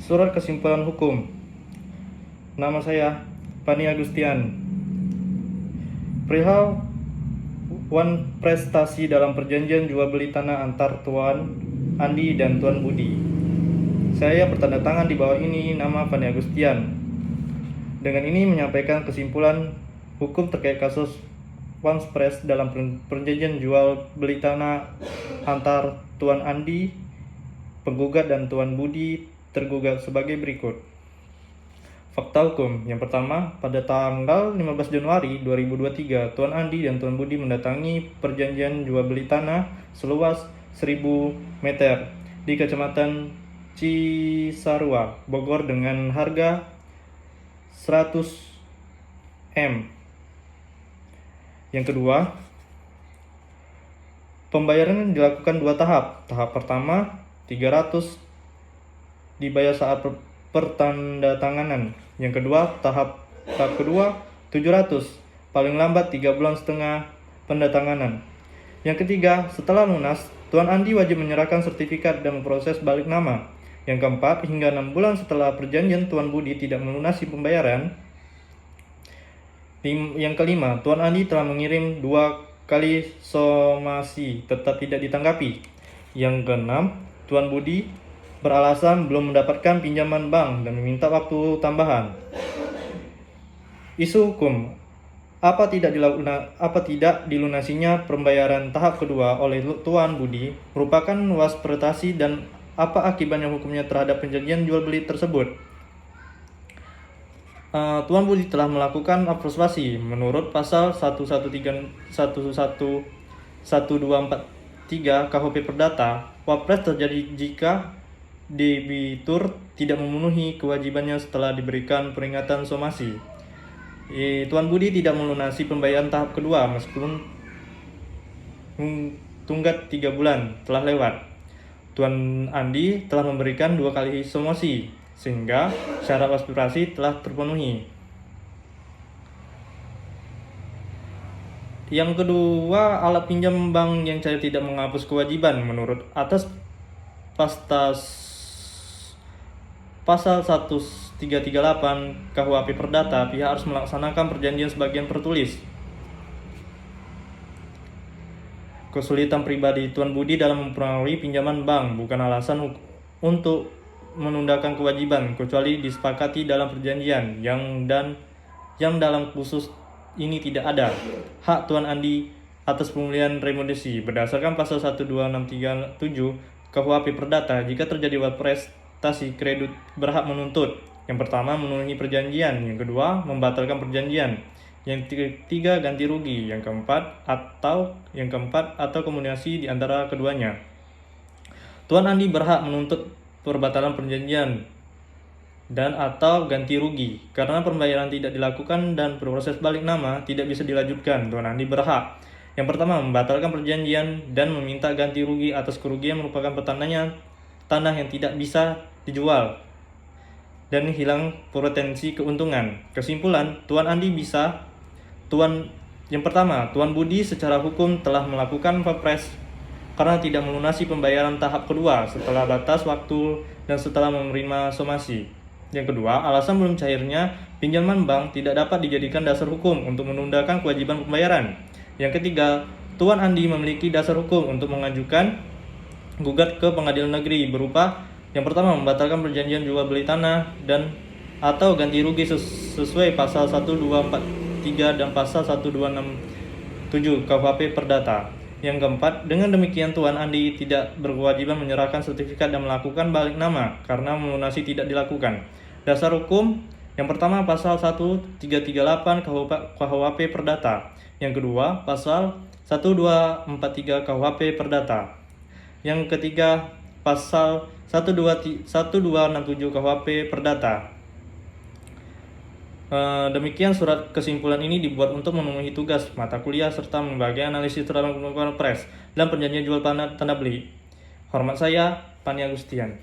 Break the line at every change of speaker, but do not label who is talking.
Surat kesimpulan hukum. Nama saya Pani Agustian. Perihal prestasi dalam perjanjian jual beli tanah antar Tuan Andi dan Tuan Budi. Saya bertanda tangan di bawah ini nama Pani Agustian. Dengan ini menyampaikan kesimpulan hukum terkait kasus Wanspres dalam perjanjian jual beli tanah antar Tuan Andi, penggugat, dan Tuan Budi, tergugat sebagai berikut. Fakta hukum. Yang pertama, pada tanggal 15 Januari 2023, Tuan Andi dan Tuan Budi mendatangi perjanjian jual beli tanah seluas 1000 meter di Kecamatan Cisarua, Bogor dengan harga 100 M. Yang kedua, pembayaran dilakukan dua tahap. Tahap pertama 300 dibayar saat pertandatanganan. Yang kedua, tahap kedua 700, paling lambat 3,5 bulan pendatanganan. Yang ketiga, setelah lunas, Tuan Andi wajib menyerahkan sertifikat dan memproses balik nama. Yang keempat, hingga 6 bulan setelah perjanjian Tuan Budi tidak melunasi pembayaran. Yang kelima, Tuan Andi telah mengirim 2 kali somasi tetap tidak ditanggapi. Yang keenam, Tuan Budi beralasan belum mendapatkan pinjaman bank dan meminta waktu tambahan. Isu hukum. Apa tidak dilunasinya pembayaran tahap kedua oleh Tuan Budi merupakan prestasi dan apa akibatnya hukumnya terhadap perjanjian jual beli tersebut? Tuan Budi telah melakukan observasi menurut pasal 1243 KUHP Perdata. Wapres terjadi jika debitur tidak memenuhi kewajibannya setelah diberikan peringatan somasi. Tuan Budi tidak melunasi pembayaran tahap kedua meskipun tunggat 3 bulan telah lewat. Tuan Andi telah memberikan 2 kali somasi sehingga syarat aspirasi telah terpenuhi. Yang kedua, alat pinjam bank yang cair tidak menghapus kewajiban. Menurut atas pasal 1338 KUHP Perdata, pihak harus melaksanakan perjanjian sebagian tertulis. Kesulitan pribadi Tuan Budi dalam mempengaruhi pinjaman bank bukan alasan untuk menundakan kewajiban, kecuali disepakati dalam perjanjian yang dalam khusus ini tidak ada. Hak Tuan Andi atas pemulihan remunerasi berdasarkan pasal 12637 KUHP Perdata, jika terjadi prestasi kredit berhak menuntut. Yang pertama, memenuhi perjanjian. Yang kedua, membatalkan perjanjian. Yang ketiga, ganti rugi. Yang keempat atau kombinasi di antara keduanya. Tuan Andi berhak menuntut perbatalan perjanjian dan atau ganti rugi karena pembayaran tidak dilakukan dan proses balik nama tidak bisa dilanjutkan. Tuan Andi berhak yang pertama membatalkan perjanjian dan meminta ganti rugi atas kerugian merupakan pertandanya tanah yang tidak bisa dijual dan hilang potensi keuntungan. Kesimpulan, yang pertama, Tuan Budi secara hukum telah melakukan papres karena tidak melunasi pembayaran tahap kedua setelah batas waktu dan setelah menerima somasi. Yang kedua, alasan belum cairnya pinjaman bank tidak dapat dijadikan dasar hukum untuk menundakan kewajiban pembayaran. Yang ketiga, Tuan Andi memiliki dasar hukum untuk mengajukan gugat ke pengadilan negeri berupa yang pertama, membatalkan perjanjian jual beli tanah dan atau ganti rugi sesuai pasal 1243 dan pasal 1267 KUHP Perdata. Yang keempat, dengan demikian Tuan Andi tidak berkewajiban menyerahkan sertifikat dan melakukan balik nama karena melunasi tidak dilakukan. Dasar hukum yang pertama pasal 1338 KUHP Perdata. Yang kedua, pasal 1243 KUHP Perdata. Yang ketiga, pasal 1267 KUHP Perdata. Demikian surat kesimpulan ini dibuat untuk memenuhi tugas mata kuliah serta membagi analisis terhadap pres dan perjanjian jual tanah beli. Hormat saya, Pani Agustian.